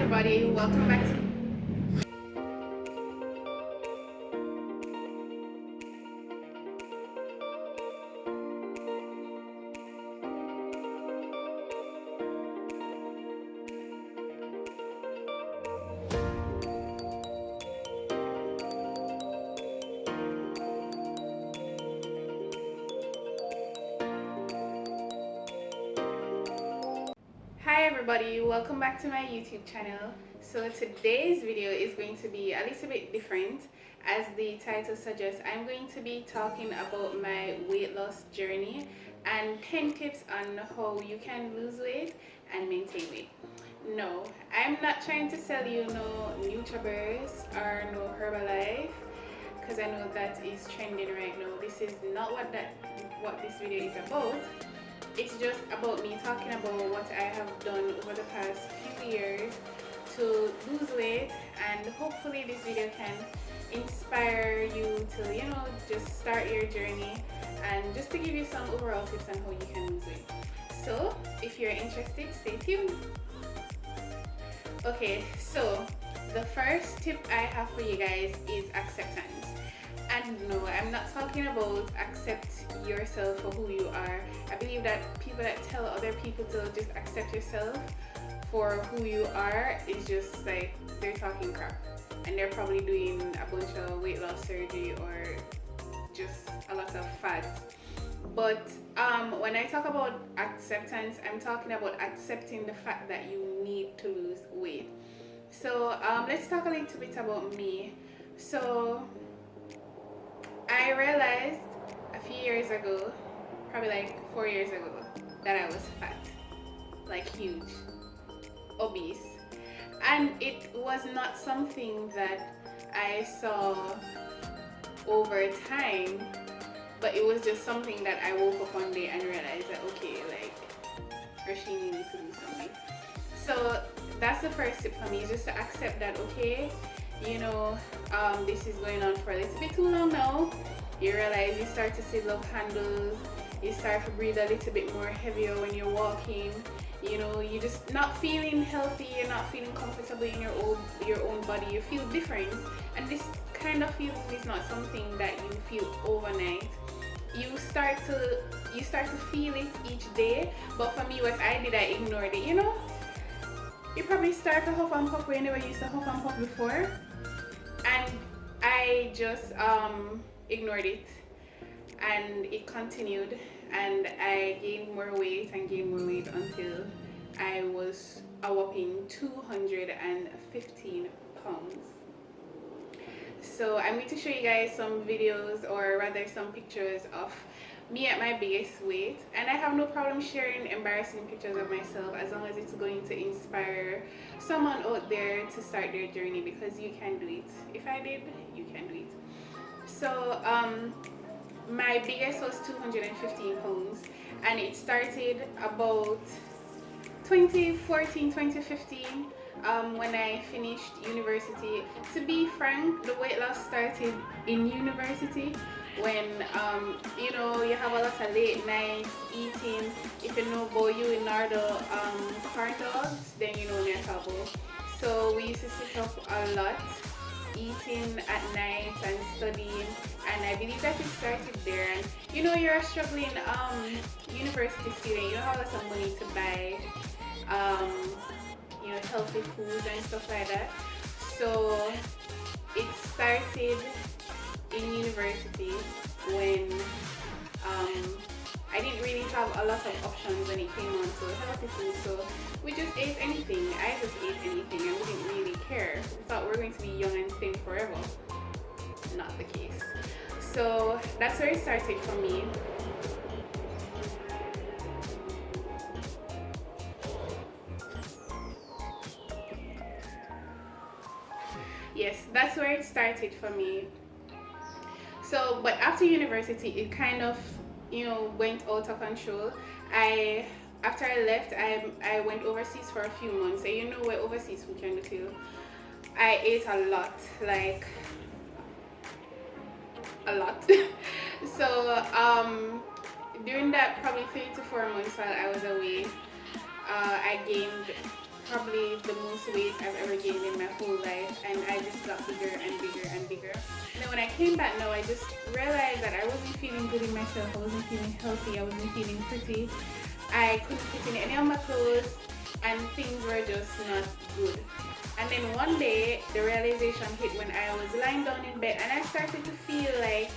everybody, welcome back to Hi everybody, welcome back to my YouTube channel. So today's video is going to be a little bit different. As the title suggests, I'm going to be talking about my weight loss journey and 10 tips on how you can lose weight and maintain weight. No, I'm not trying to sell you no NutriBurst or no Herbalife because I know that is trending right now. This is not what this video is about. It's just about me talking about what I have done over the past few years to lose weight, and hopefully this video can inspire you to, just start your journey and just to give you some overall tips on how you can lose weight. So if you're interested, stay tuned. Okay, so the first tip I have for you guys is acceptance. And no, I'm not talking about accept yourself for who you are. I believe that people that tell other people to just accept yourself for who you are is just like they're talking crap, and they're probably doing a bunch of weight loss surgery or just a lot of fads. But when I talk about acceptance, I'm talking about accepting the fact that you need to lose weight. So let's talk a little bit about me. So I realized a few years ago, probably like 4 years ago, that I was fat, like huge, obese. And it was not something that I saw over time, but it was just something that I woke up one day and realized that, okay, like, Rashini needs to do something. So that's the first tip for me, is just to accept that, okay, this is going on for a little bit too long now. You realize you start to see love handles, you start to breathe a little bit more heavier when you're walking, you're just not feeling healthy, you're not feeling comfortable in your own body, you feel different, and this kind of feeling is not something that you feel overnight. You start to feel it each day, but for me, what I did, I ignored it. You probably start to huff and puff where you never used to huff and puff before, and I just ignored it, and it continued, and I gained more weight until I was a whopping 215 pounds. So I'm going to show you guys some videos, or rather some pictures of me at my biggest weight, and I have no problem sharing embarrassing pictures of myself as long as it's going to inspire someone out there to start their journey, because you can do it. If I did, you can do it. So my biggest was 215 pounds, and it started about 2014, 2015, when I finished university. To be frank, the weight loss started in university when you have a lot of late nights eating. If you know about you in Nardo corn dogs, then you know me at Cabo. So we used to sit up a lot eating at night and studying, and I believe that it started there. And you're a struggling university student, you don't have lots of money to buy healthy foods and stuff like that. So it started in university when I didn't really have a lot of options when it came on to healthy food, so we just ate anything. I just ate anything, and we didn't really care. We thought we were going to be young and thin forever. Not the case. So that's where it started for me. Yes, that's where it started for me. So, but after university, it kind of, went out of control. After I left, I went overseas for a few months. And you know what overseas we can do too. I ate a lot, like a lot. So, during that probably 3 to 4 months while I was away, I gained probably the most weight I've ever gained in my whole life, and I just got bigger and bigger and bigger. And then when I came back now, I just realized that I wasn't feeling good in myself. I wasn't feeling healthy. I wasn't feeling pretty. I couldn't fit in any of my clothes, and things were just not good. And then one day, the realization hit when I was lying down in bed, and I started to feel like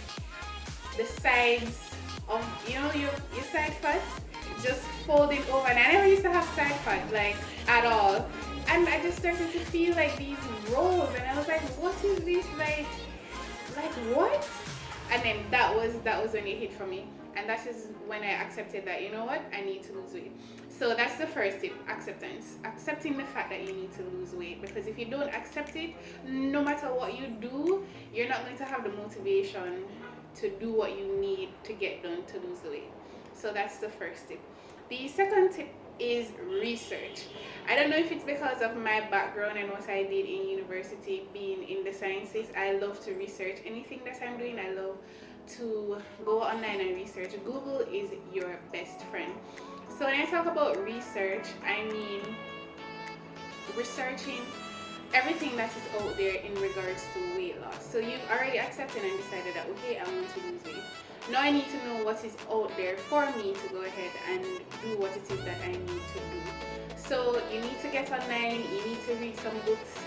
the sides of, your side fat just folding over. And I never used to have side fat, like, at all. And I just started to feel like these rolls, and I was like, what is this? Like what? And then that was when it hit for me. And that is when I accepted that, you know what, I need to lose weight. So that's the first tip: acceptance. Accepting the fact that you need to lose weight, because if you don't accept it, no matter what you do, you're not going to have the motivation to do what you need to get done to lose the weight. So that's the first tip. The second tip is research. I don't know if it's because of my background and what I did in university, being in the sciences. I love to research anything that I'm doing. I love to go online and research. Google is your best friend. So when I talk about research, I mean researching everything that is out there in regards to weight loss. So you've already accepted and decided that, okay, I want to lose weight. Now I need to know what is out there for me to go ahead and do what it is that I need to do. So you need to get online, you need to read some books.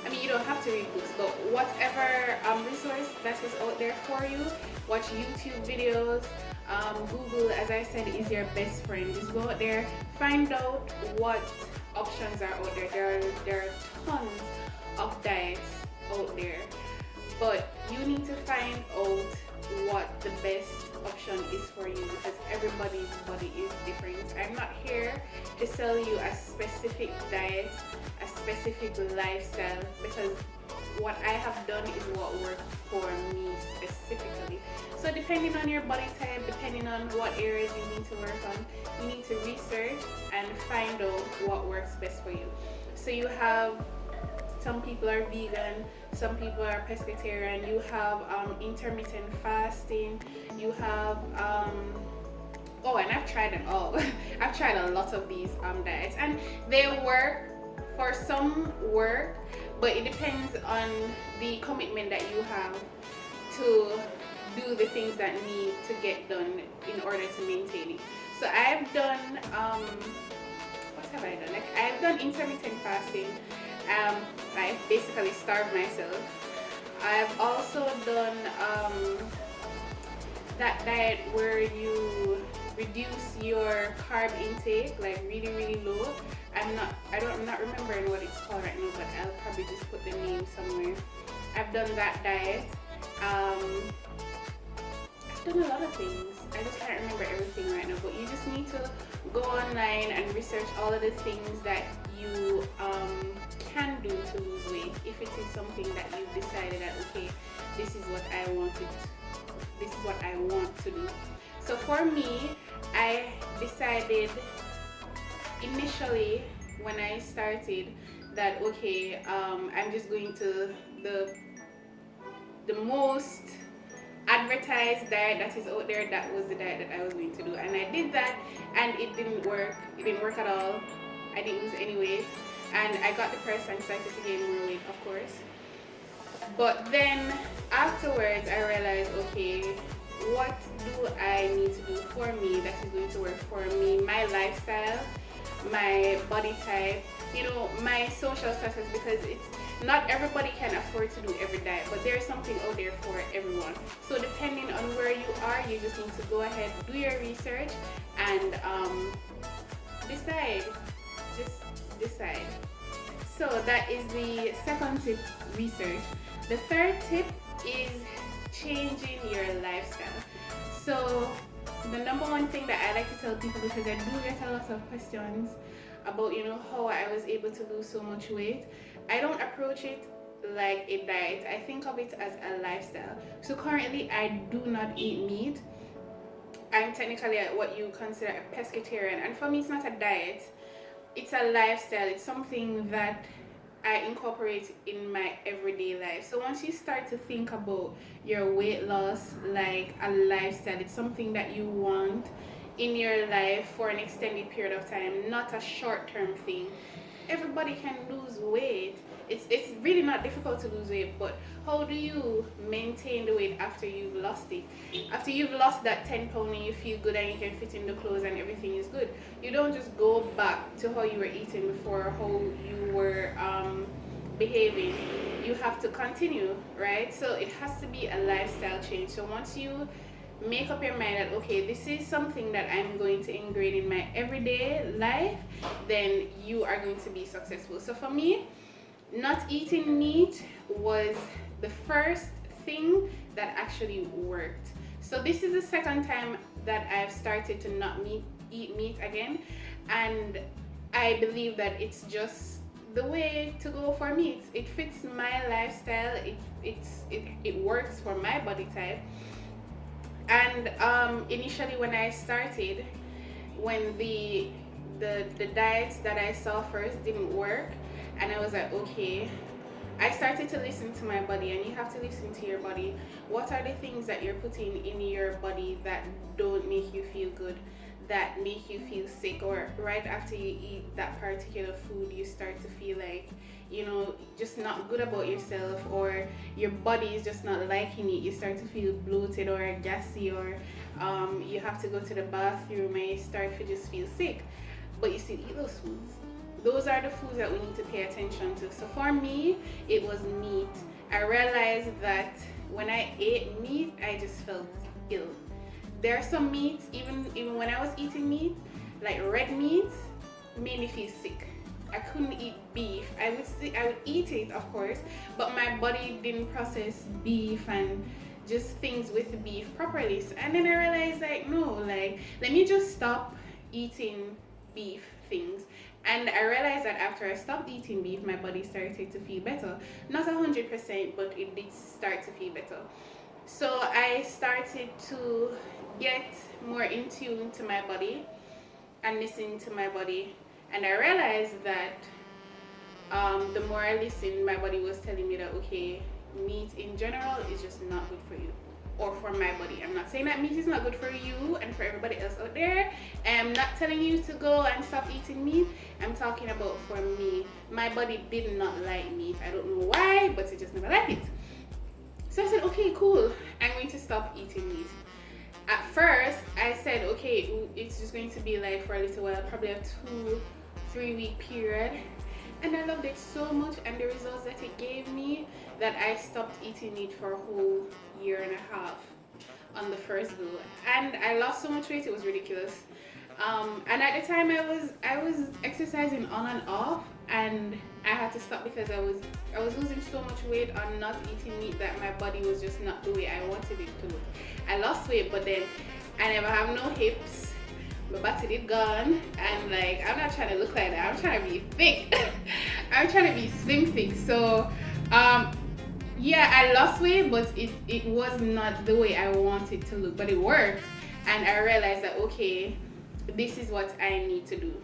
I mean, you don't have to read books, but whatever resource that is out there for you, watch YouTube videos. Google, as I said, is your best friend. Just go out there, find out what options are out there. There are tons of diets out there, but you need to find out what the best option is for you, because everybody's body is different. I'm not here to sell you a specific diet, a specific lifestyle, because what I have done is what worked for me specifically. So depending on your body type, depending on what areas you need to work on, you need to research and find out what works best for you. So you have, some people are vegan, some people are pescatarian, you have intermittent fasting, you have oh, and I've tried them all. I've tried a lot of these diets, and they work. For some work, but it depends on the commitment that you have to do the things that need to get done in order to maintain it. So I've done what have I done? Like, I've done intermittent fasting. I basically starved myself. I've also done that diet where you reduce your carb intake, like really low. I'm not remembering what it's called right now, but I'll probably just put the name somewhere. I've done that diet. I've done a lot of things. I just can't remember everything right now, but you just need to go online and research all of the things that you can do to lose weight, if it is something that you've decided that, okay, this is what I want to do. So for me, I decided initially when I started that, okay, I'm just going to the most advertised diet that is out there. That was the diet that I was going to do, and I did that, and it didn't work. It didn't work at all. I didn't lose any weight, and I got depressed and started to gain more weight, of course. But then afterwards I realized, okay, what do I need to do for me that is going to work for me, my lifestyle, my body type, my social status, because it's not everybody can afford to do every diet, but there's something out there for everyone. So depending on where you are, you just need to go ahead, do your research, and decide. Just decide. So that is the second tip, research. The third tip is changing your lifestyle. So the number one thing that I like to tell people, because I do get a lot of questions about how I was able to lose so much weight, I don't approach it like a diet. I think of it as a lifestyle. So currently I do not eat meat. I'm technically what you consider a pescatarian, and for me it's not a diet, it's a lifestyle. It's something that I incorporate in my everyday life. So once you start to think about your weight loss like a lifestyle, it's something that you want in your life for an extended period of time, not a short-term thing, everybody can lose weight. It's really not difficult to lose weight, but how do you maintain the weight after you've lost it? After you've lost that 10 pound and you feel good and you can fit in the clothes and everything is good, you don't just go back to how you were eating before, how you were behaving. You have to continue, right? So it has to be a lifestyle change. So once you make up your mind that okay, this is something that I'm going to ingrain in my everyday life, then you are going to be successful. So for me, not eating meat was the first thing that actually worked. So this is the second time that I've started to not eat meat again, and I believe that it's just the way to go for me. It fits my lifestyle. It works for my body type. And initially when I started, when the diets that I saw first didn't work, and I was like, okay, I started to listen to my body, and you have to listen to your body. What are the things that you're putting in your body that don't make you feel good, that make you feel sick, or right after you eat that particular food you start to feel like, you know, just not good about yourself, or your body is just not liking it. You start to feel bloated or gassy, or you have to go to the bathroom and you start to just feel sick, but you still eat those foods. Those are the foods that we need to pay attention to. So for me, it was meat. I realized that when I ate meat, I just felt ill. There are some meats, even when I was eating meat, like red meat, made me feel sick. I couldn't eat beef. I would eat it, of course, but my body didn't process beef and just things with beef properly. And then I realized, like, no, like, let me just stop eating beef things. And I realized that after I stopped eating beef, my body started to feel better. Not 100%, but it did start to feel better. So I started to get more in tune to my body and listen to my body. And I realized that the more I listened, my body was telling me that, okay, meat in general is just not good for you, or for my body. I'm not saying that meat is not good for you and for everybody else out there. I'm not telling you to go and stop eating meat. I'm talking about for me. My body did not like meat. I don't know why, but it just never liked it. So I said, okay, cool, I'm going to stop eating meat. At first, I said, okay, it's just going to be like for a little while, probably a 2-3 week period. And I loved it so much, and the results that it gave me, that I stopped eating meat for a whole 1.5 years on the first go. And I lost so much weight, it was ridiculous. And at the time I was exercising on and off, and I had to stop because I was losing so much weight on not eating meat that my body was just not the way I wanted it to look. I lost weight, but then I never have no hips. My body did gone, and like, I'm not trying to look like that. I'm trying to be thick. I'm trying to be slim thick. So yeah, I lost weight, but it was not the way I wanted to look, but it worked. And I realized that, okay, this is what I need to do.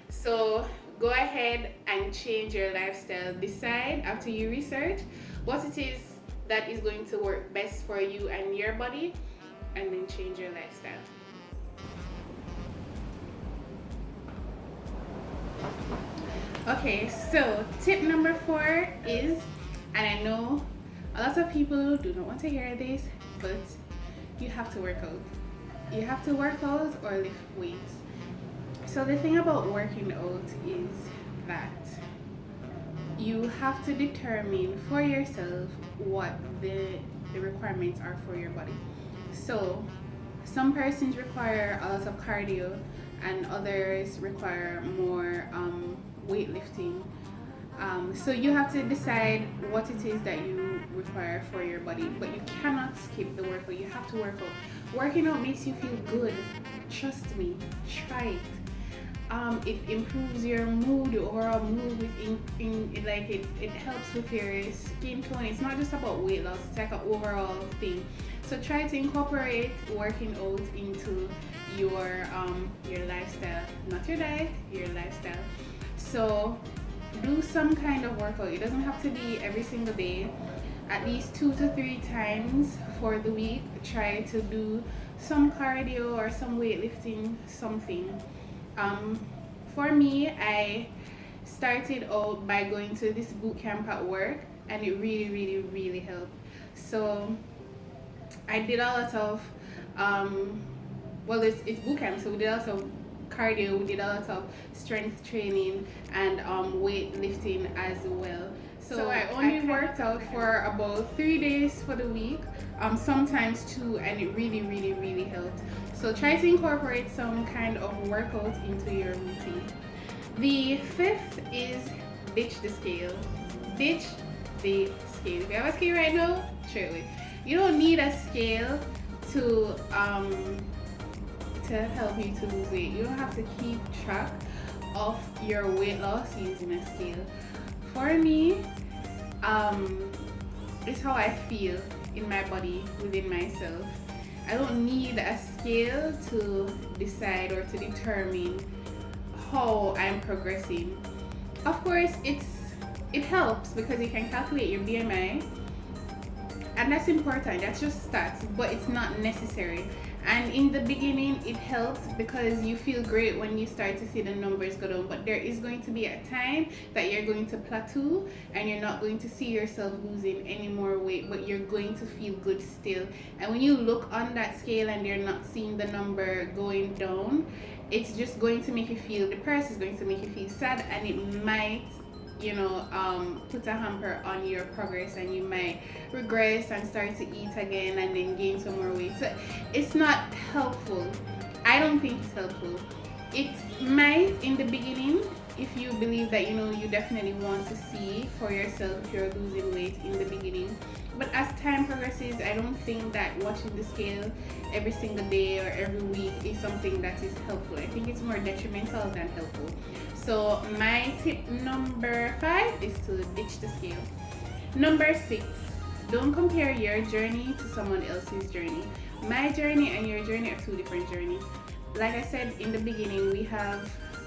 So go ahead and change your lifestyle. Decide after you research what it is that is going to work best for you and your body, and then change your lifestyle. Okay, so tip number 4 is, and I know a lot of people do not want to hear this, but you have to work out. You have to work out or lift weights. So the thing about working out is that you have to determine for yourself what the requirements are for your body. So some persons require a lot of cardio, and others require more weightlifting. So you have to decide what it is that you require for your body, but you cannot skip the workout. You have to work out. Working out makes you feel good. Trust me, try it. It improves your mood, your overall mood. It helps with your skin tone. It's not just about weight loss, it's like an overall thing. So try to incorporate working out into your lifestyle, not your diet, your lifestyle. So do some kind of workout. It doesn't have to be every single day. At least 2 to 3 times for the week. Try to do some cardio or some weightlifting, something. For me, I started out by going to this boot camp at work, and it really helped. So I did a lot of well, it's boot camp, so we did a lot of cardio, we did a lot of strength training and weightlifting as well. So I only worked out for about 3 days for the week, sometimes 2, and it really helped. So try to incorporate some kind of workout into your routine. The 5th is ditch the scale. Ditch the scale. If you have a scale right now, throw it away. You don't need a scale to help you to lose weight. You don't have to keep track of your weight loss using a scale. For me, it's how I feel in my body, within myself. I don't need a scale to decide or to determine how I'm progressing. Of course, it helps because you can calculate your BMI, and that's important. That's just stats, but it's not necessary. And in the beginning, it helps because you feel great when you start to see the numbers go down. But there is going to be a time that you're going to plateau and you're not going to see yourself losing any more weight, but you're going to feel good still. And when you look on that scale and you're not seeing the number going down, it's just going to make you feel depressed. It's going to make you feel sad, and it might put a hamper on your progress, and you might regress and start to eat again and then gain some more weight. So it's not helpful. I don't think it's helpful. It might in the beginning, if you believe that you definitely want to see for yourself if you're losing weight in the beginning. But as time progresses, I don't think that watching the scale every single day or every week is something that is helpful. I think it's more detrimental than helpful. So my tip number 5 is to ditch the scale. Number 6, don't compare your journey to someone else's journey. My journey and your journey are 2 different journeys. Like I said in the beginning,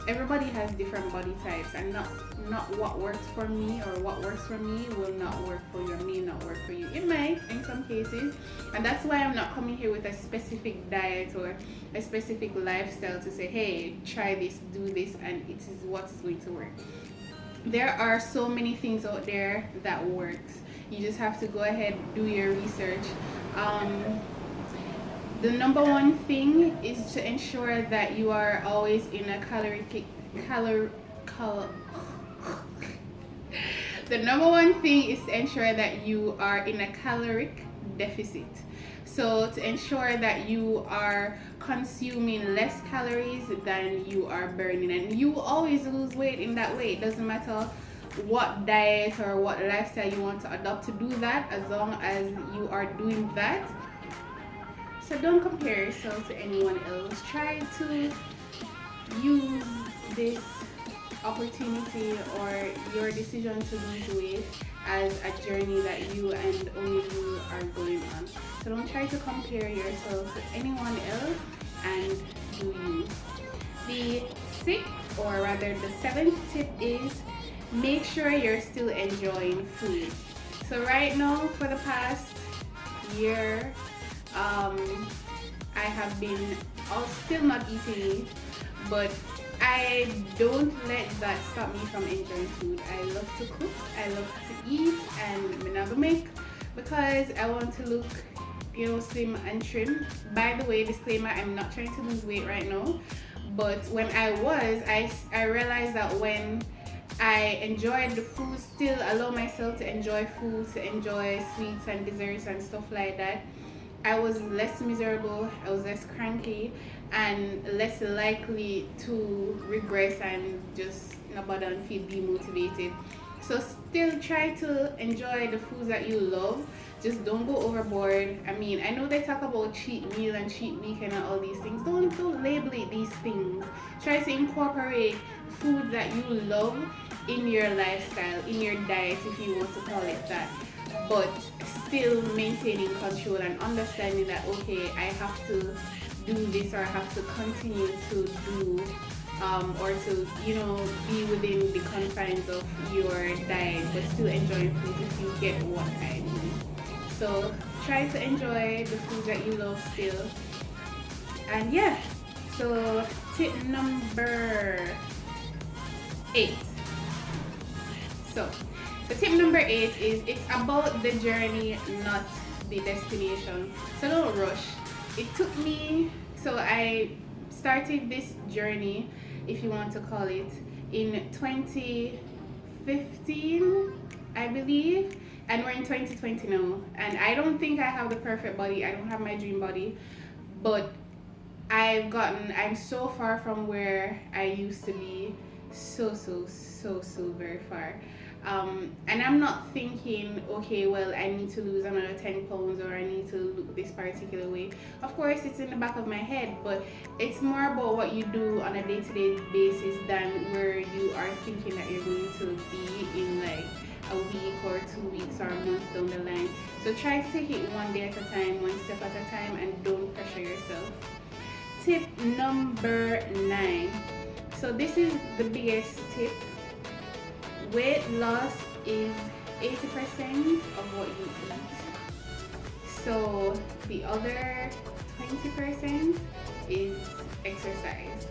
everybody has different body types, and not what works for me or what works for me will not work for you, or may not work for you. It might in some cases, and that's why I'm not coming here with a specific diet or a specific lifestyle to say, hey, try this, do this, and it is what is going to work. There are so many things out there that works. You just have to go ahead, do your research. The number one thing is to ensure that you are always in a the number one thing is to ensure that you are in a caloric deficit. So to ensure that you are consuming less calories than you are burning, and you always lose weight in that way. It doesn't matter what diet or what lifestyle you want to adopt to do that, as long as you are doing that. So don't compare yourself to anyone else. Try to use this opportunity or your decision to lose weight as a journey that you and only you are going on. So don't try to compare yourself to anyone else, and do you. The 6th, or rather the 7th tip is make sure you're still enjoying food. So right now, for the past year, I have been still not eating meat, but I don't let that stop me from enjoying food. I love to cook, I love to eat, and I'm not gonna make because I want to look, slim and trim. By the way, disclaimer, I'm not trying to lose weight right now, but when I was, I realized that when I enjoyed the food, still allow myself to enjoy food, to enjoy sweets and desserts and stuff like that, I was less miserable, I was less cranky, and less likely to regress and just bother and feel demotivated. So still try to enjoy the foods that you love. Just don't go overboard. I mean, I know they talk about cheat meal and cheat weekend and all these things. Don't label it these things. Try to incorporate food that you love in your lifestyle, in your diet, if you want to call it that. But still maintaining control and understanding that, okay, I have to do this, or I have to continue to do or to be within the confines of your diet, but still enjoying food, if you get what I mean. So try to enjoy the food that you love still. And yeah, so tip number 8, So the tip number 8 is it's about the journey, not the destination. So don't rush. It took me, so I started this journey, if you want to call it, in 2015, I believe, and we're in 2020 now. And I don't think I have the perfect body. I don't have my dream body, but I'm so far from where I used to be. So very far. And I'm not thinking, okay, well, I need to lose another 10 pounds or I need to look this particular way. Of course, it's in the back of my head, but it's more about what you do on a day-to-day basis than where you are thinking that you're going to be in like a week or 2 weeks or a month down the line. So try to take it one day at a time, one step at a time, and don't pressure yourself. Tip number 9. So this is the biggest tip. Weight loss is 80% of what you eat. So the other 20% is exercise.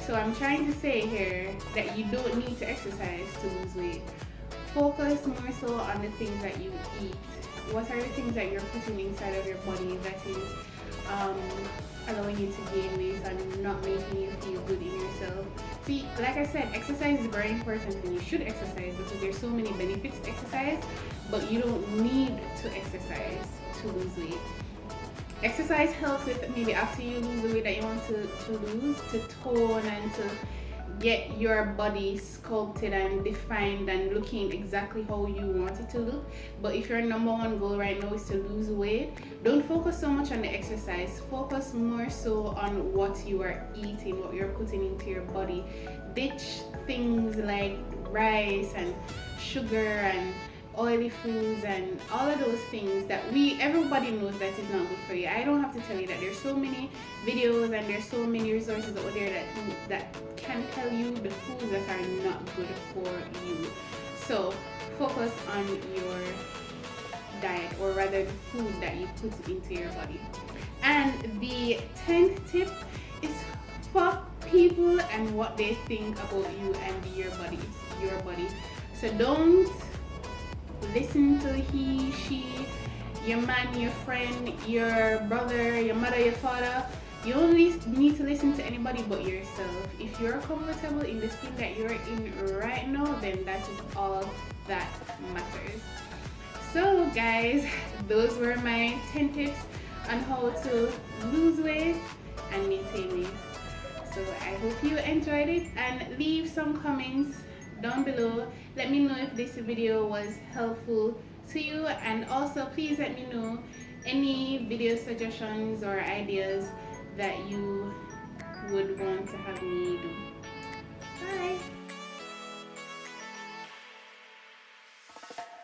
So I'm trying to say here that you don't need to exercise to lose weight. Focus more so on the things that you eat. What are the things that you're putting inside of your body that is allowing you to gain weight and not making you feel good in yourself? See, like I said, exercise is very important and you should exercise because there's so many benefits to exercise, but you don't need to exercise to lose weight. Exercise helps with maybe after you lose the weight that you want to lose, to tone and to get your body sculpted and defined and looking exactly how you want it to look. But if your number one goal right now is to lose weight, don't focus so much on the exercise. Focus more so on what you are eating, what you're putting into your body. Ditch things like rice and sugar and oily foods and all of those things that everybody knows that is not good for you. I don't have to tell you that. There's so many videos and there's so many resources out there that can tell you the foods that are not good for you. So focus on your diet, or rather the food that you put into your body. And the 10th tip is fuck people and what they think about you and your body. So don't listen to he, she, your man, your friend, your brother, your mother, your father. You only need to listen to anybody but yourself. If you're comfortable in the skin that you're in right now, then that is all that matters. So guys, those were my 10 tips on how to lose weight and maintain weight. So I hope you enjoyed it, and leave some comments down below. Let me know if this video was helpful to you, and also please let me know any video suggestions or ideas that you would want to have me do.